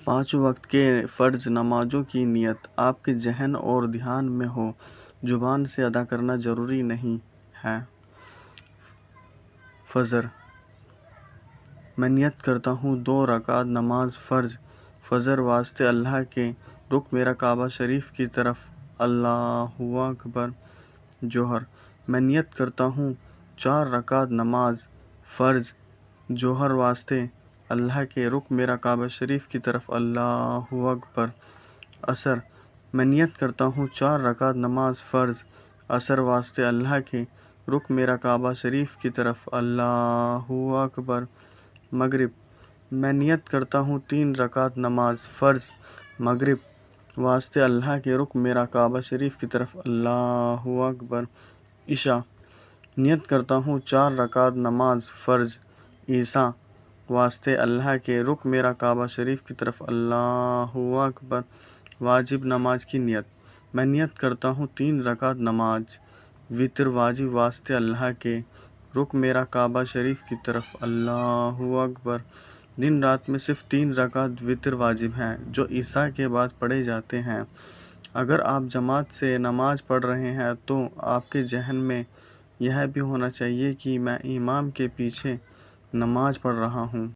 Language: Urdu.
5 وقت کے فرض نمازوں کی نیت آپ کے ذہن اور دھیان میں ہو، زبان سے ادا کرنا ضروری نہیں ہے۔ فجر: میں نیت کرتا ہوں 2 رکعت نماز فرض فجر واسطے اللہ کے، رخ میرا کعبہ شریف کی طرف، اللہ اکبر۔ ظہر: میں نیت کرتا ہوں 4 رکعت نماز فرض ظہر واسطے اللہ کے، رخ میرا کعبہ شریف کی طرف، اللہ اکبر۔ عصر: میں نیت کرتا ہوں 4 رکعت نماز فرض عصر واسطے اللہ کے، رخ میرا کعبہ شریف کی طرف، اللہ اکبر۔ مغرب: میں نیت کرتا ہوں 3 رکعت نماز فرض مغرب واسطے اللہ کے، رخ میرا کعبہ شریف کی طرف، اللہ اکبر۔ عشاء: نیت کرتا ہوں 4 رکعت نماز فرض عشاء واسطے اللہ کے، رخ میرا کعبہ شریف کی طرف، اللہ اکبر۔ واجب نماز کی نیت: میں نیت کرتا ہوں 3 رکعت نماز وتر واجب واسطے اللہ کے، رخ میرا کعبہ شریف کی طرف، اللہ اکبر۔ دن رات میں صرف 3 رکعت وتر واجب ہیں جو عشاء کے بعد پڑھے جاتے ہیں۔ اگر آپ جماعت سے نماز پڑھ رہے ہیں تو آپ کے ذہن میں یہ بھی ہونا چاہیے کہ میں امام کے پیچھے نماز پڑھ رہا ہوں۔